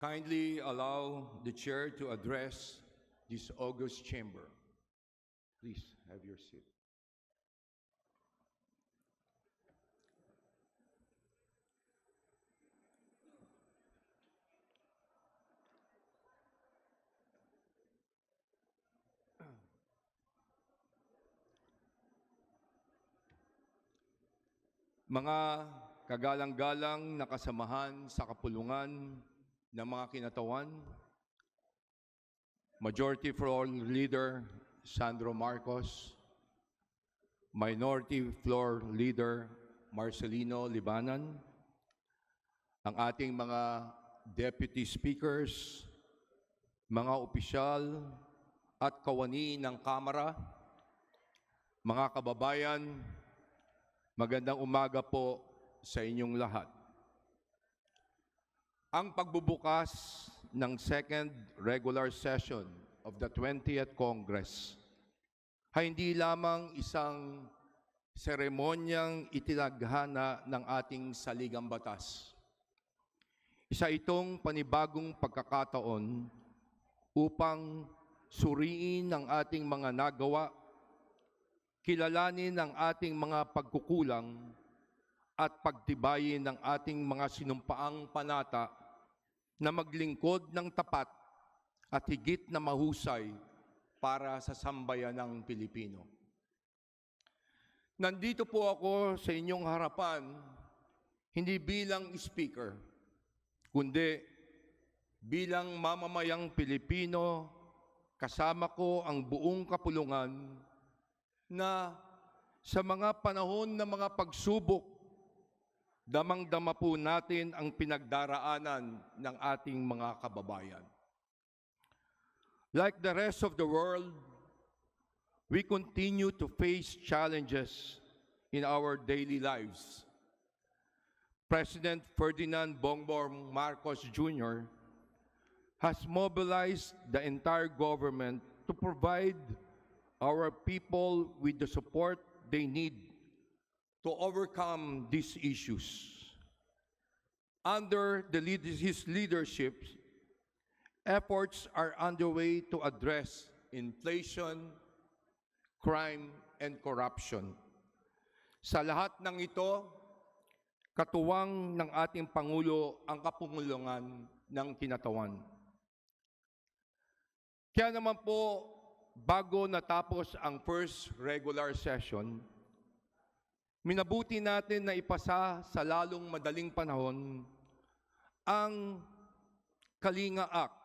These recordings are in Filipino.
Kindly allow the chair to address this august chamber. Please have your seat. Mga kagalang-galang na kasamahan sa kapulungan ng mga kinatawan, Majority Floor Leader Sandro Marcos, Minority Floor Leader Marcelino Libanan, ang ating mga Deputy Speakers, mga opisyal at kawani ng Kamara, mga kababayan, magandang umaga po sa inyong lahat. Ang pagbubukas ng second regular session of the 20th Congress ay hindi lamang isang seremonyang itinadhana ng ating saligang batas. Isa itong panibagong pagkakataon upang suriin ang ating mga nagawa, kilalanin ang ating mga pagkukulang at pagtibayin ang ating mga sinumpaang panata na maglingkod ng tapat at higit na mahusay para sa sambayanang Pilipino. Nandito po ako sa inyong harapan hindi bilang speaker, kundi bilang mamamayang Pilipino, kasama ko ang buong kapulungan na sa mga panahon ng mga pagsubok, damang-dama po natin ang pinagdaraanan ng ating mga kababayan. Like the rest of the world, we continue to face challenges in our daily lives. President Ferdinand Bongbong Marcos Jr. has mobilized the entire government to provide our people with the support they need to overcome these issues. Under his leadership, efforts are underway to address inflation, crime, and corruption. Sa lahat ng ito, katuwang ng ating Pangulo ang kapungulungan ng kinatawan. Kaya naman po, bago natapos ang first regular session, minabuti natin na ipasa sa lalong madaling panahon ang Kalinga Act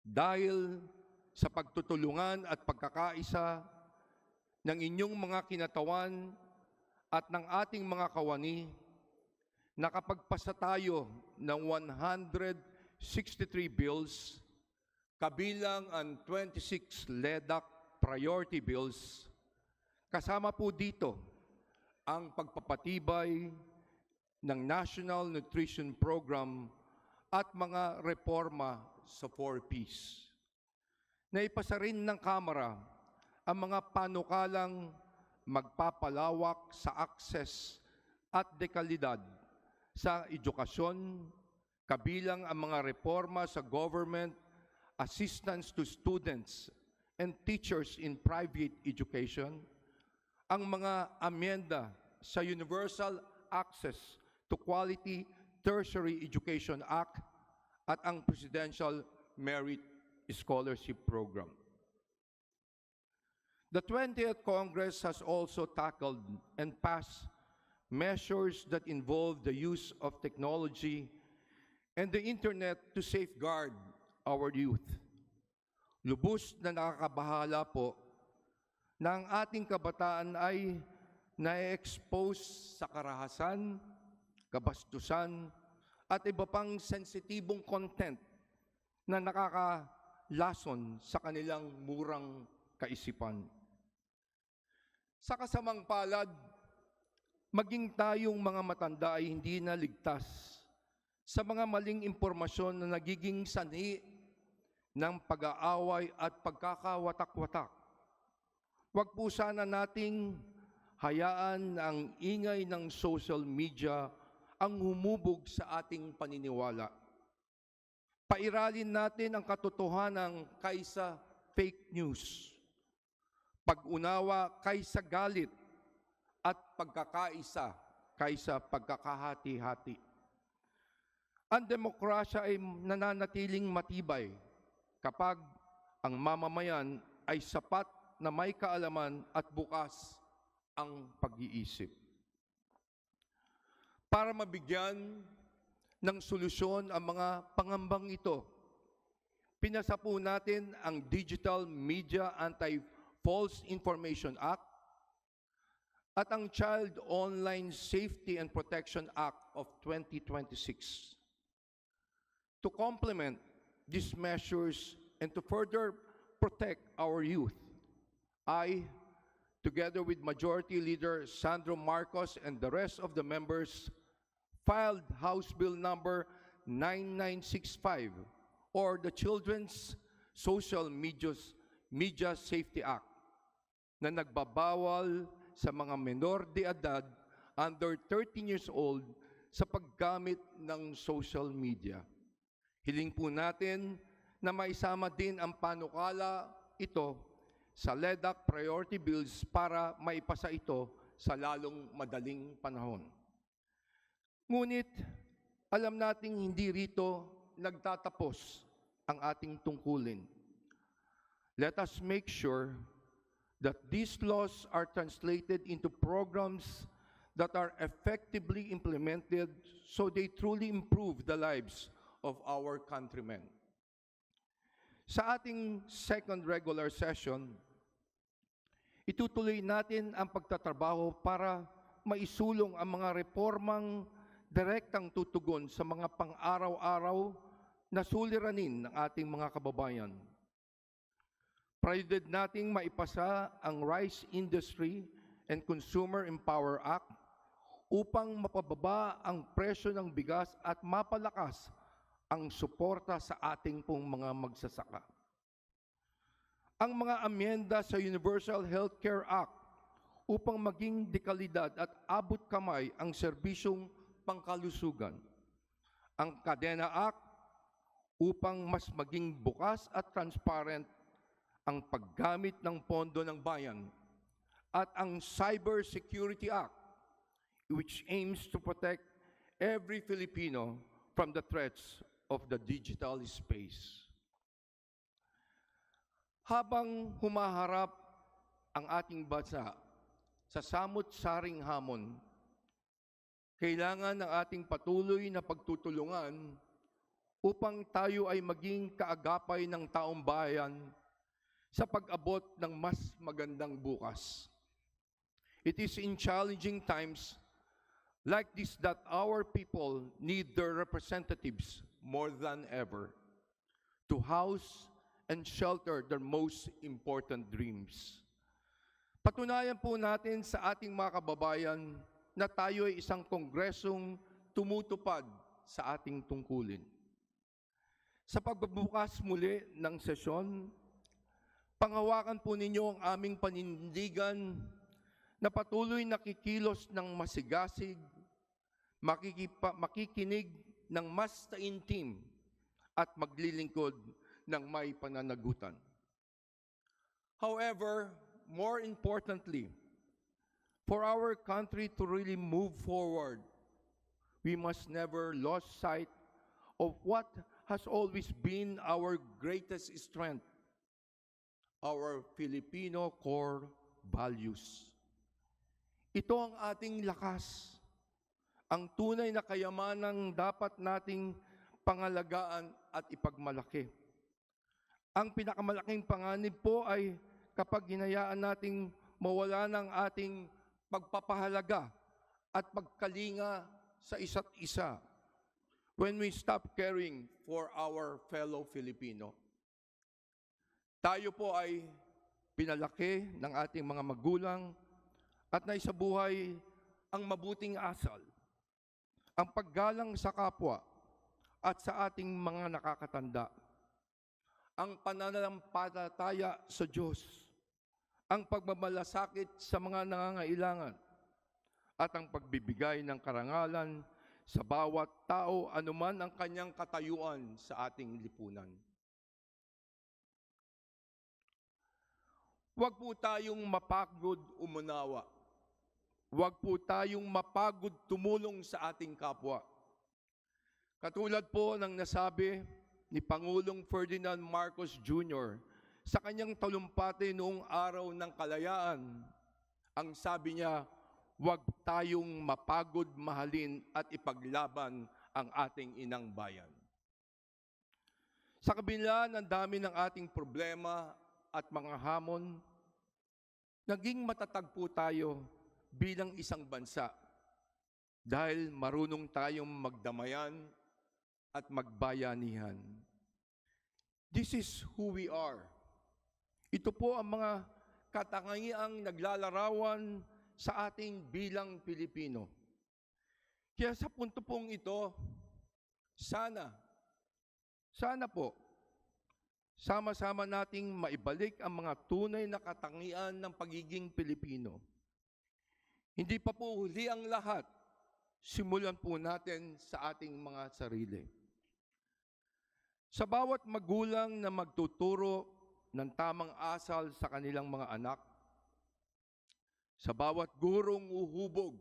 dahil sa pagtutulungan at pagkakaisa ng inyong mga kinatawan at ng ating mga kawani, nakapagpasa tayo ng 163 bills, kabilang ang 26 LEDAC priority bills. Kasama po dito ang pagpapatibay ng National Nutrition Program at mga reforma sa 4Ps. Naipasa rin ng Kamara ang mga panukalang magpapalawak sa access at dekalidad sa edukasyon, kabilang ang mga reforma sa government assistance to students and teachers in private education, ang mga amyenda sa Universal Access to Quality Tertiary Education Act at ang Presidential Merit Scholarship Program. The 20th Congress has also tackled and passed measures that involve the use of technology and the internet to safeguard our youth. Lubos na nakakabahala po na ang ating kabataan ay na-expose sa karahasan, kabastusan, at iba pang sensitibong content na nakakalason sa kanilang murang kaisipan. Sa kasamang palad, maging tayong mga matanda ay hindi na ligtas sa mga maling impormasyon na nagiging sanhi ng pag-aaway at pagkakawatak-watak. Huwag po sana nating hayaan ang ingay ng social media ang humubog sa ating paniniwala. Pairalin natin ang katotohanan kaysa fake news. Pag-unawa kaysa galit at pagkakaisa kaysa pagkakahati-hati. Ang demokrasya ay nananatiling matibay kapag ang mamamayan ay sapat na may kaalaman at bukas ang pag-iisip. Para mabigyan ng solusyon ang mga pangambang ito, pinasa po natin ang Digital Media Anti-False Information Act at ang Child Online Safety and Protection Act of 2026. To complement these measures and to further protect our youth, I, together with Majority Leader Sandro Marcos and the rest of the members, filed House Bill number 9965 or the Children's Social Media Safety Act na nagbabawal sa mga menor de edad under 13 years old sa paggamit ng social media. Hiling po natin na maisama din ang panukala ito sa LEDAC priority bills para maipasa ito sa lalong madaling panahon. Ngunit, alam nating hindi rito nagtatapos ang ating tungkulin. Let us make sure that these laws are translated into programs that are effectively implemented so they truly improve the lives of our countrymen. Sa ating second regular session, itutuloy natin ang pagtatrabaho para maisulong ang mga reformang direktang tutugon sa mga pang-araw-araw na suliranin ng ating mga kababayan. Prioridad nating maipasa ang Rice Industry and Consumer Empower Act upang mapababa ang presyo ng bigas at mapalakas ang suporta sa ating pong mga magsasaka. Ang mga amyenda sa Universal Healthcare Act upang maging dekalidad at abot kamay ang serbisyong pangkalusugan. Ang Kadena Act upang mas maging bukas at transparent ang paggamit ng pondo ng bayan. At ang Cyber Security Act which aims to protect every Filipino from the threats of the digital space. Habang humaharap ang ating bansa sa samot-saring hamon, kailangan ng ating patuloy na pagtutulungan upang tayo ay maging kaagapay ng taong bayan sa pag-abot ng mas magandang bukas. It is in challenging times like this that our people need their representatives more than ever to house and shelter their most important dreams. Patunayan po natin sa ating mga kababayan na tayo ay isang kongresong tumutupad sa ating tungkulin. Sa pagbubukas muli ng sesyon, panghawakan po ninyo ang aming panindigan na patuloy nakikilos ng masigasig, makikinig ng mas taimtim at maglilingkod ng may pananagutan. However, more importantly, for our country to really move forward, we must never lose sight of what has always been our greatest strength, our Filipino core values. Ito ang ating lakas, ang tunay na kayamanang dapat nating pangalagaan at ipagmalaki. Ang pinakamalaking panganib po ay kapag hinayaan nating mawala ng ating pagpapahalaga at pagkalinga sa isa't isa when we stop caring for our fellow Filipino. Tayo po ay pinalaki ng ating mga magulang at naisabuhay ang mabuting asal, ang paggalang sa kapwa at sa ating mga nakakatanda, ang pananampalataya sa Diyos, ang pagmamalasakit sa mga nangangailangan, at ang pagbibigay ng karangalan sa bawat tao anuman ang kanyang katayuan sa ating lipunan. Huwag po tayong mapagod umunawa. Huwag po tayong mapagod tumulong sa ating kapwa. Katulad po ng nasabi ni Pangulong Ferdinand Marcos Jr. sa kanyang talumpati noong araw ng kalayaan, ang sabi niya, huwag tayong mapagod mahalin at ipaglaban ang ating inang bayan. Sa kabila ng dami ng ating problema at mga hamon, naging matatag po tayo bilang isang bansa dahil marunong tayong magdamayan at magbayanihan. This is who we are. Ito po ang mga katangiang naglalarawan sa ating bilang Pilipino. Kaya sa punto pong ito, sana po, sama-sama nating maibalik ang mga tunay na katangian ng pagiging Pilipino. Hindi pa po huli ang lahat. Simulan po natin sa ating mga sarili. Sa bawat magulang na magtuturo ng tamang asal sa kanilang mga anak, sa bawat gurong uhubog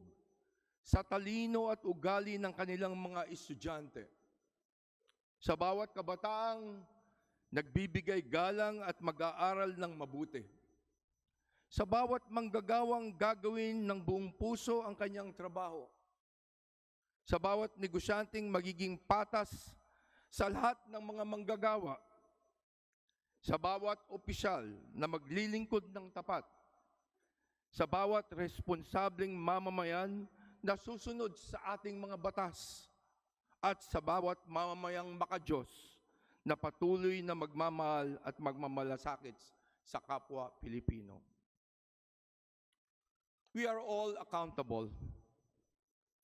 sa talino at ugali ng kanilang mga estudyante, sa bawat kabataang nagbibigay galang at mag-aaral ng mabuti, sa bawat manggagawang gagawin ng buong puso ang kanyang trabaho, sa bawat negosyanteng magiging patas sa lahat ng mga manggagawa, sa bawat opisyal na maglilingkod ng tapat, sa bawat responsableng mamamayan na susunod sa ating mga batas, at sa bawat mamamayang makadiyos na patuloy na magmamahal at magmamalasakit sa kapwa Pilipino. We are all accountable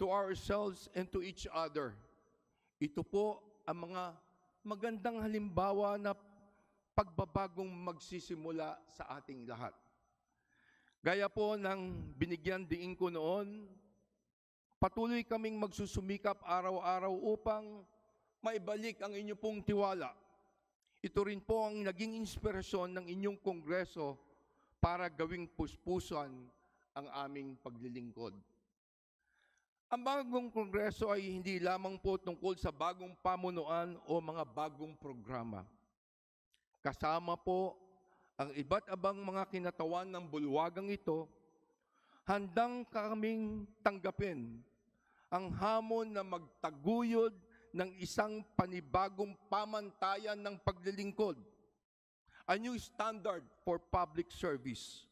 to ourselves and to each other. Ito po ang mga magandang halimbawa na pagbabagong magsisimula sa ating lahat. Gaya po ng binigyan diin ko noon, patuloy kaming magsusumikap araw-araw upang maibalik ang inyong pong tiwala. Ito rin po ang naging inspirasyon ng inyong kongreso para gawing puspusan ang aming paglilingkod. Ang bagong kongreso ay hindi lamang po tungkol sa bagong pamunuan o mga bagong programa. Kasama po ang iba't ibang mga kinatawan ng bulwagang ito, handang kaming tanggapin ang hamon na magtaguyod ng isang panibagong pamantayan ng paglilingkod, a new standard for public service.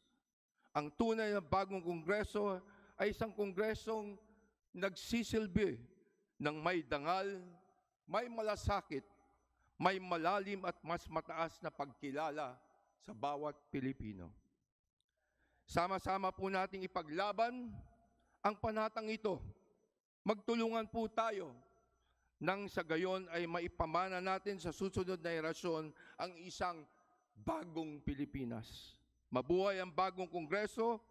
Ang tunay na bagong kongreso ay isang kongresong nagsisilbi ng may dangal, may malasakit, may malalim at mas mataas na pagkilala sa bawat Pilipino. Sama-sama po nating ipaglaban ang panatang ito. Magtulungan po tayo nang sa gayon ay maipamana natin sa susunod na henerasyon ang isang bagong Pilipinas. Mabuhay ang bagong kongreso,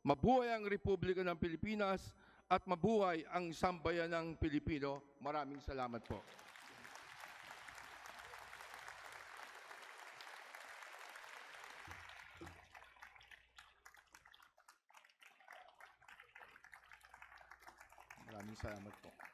mabuhay ang Republika ng Pilipinas, at mabuhay ang sambayanang Pilipino. Maraming salamat po. Maraming salamat po.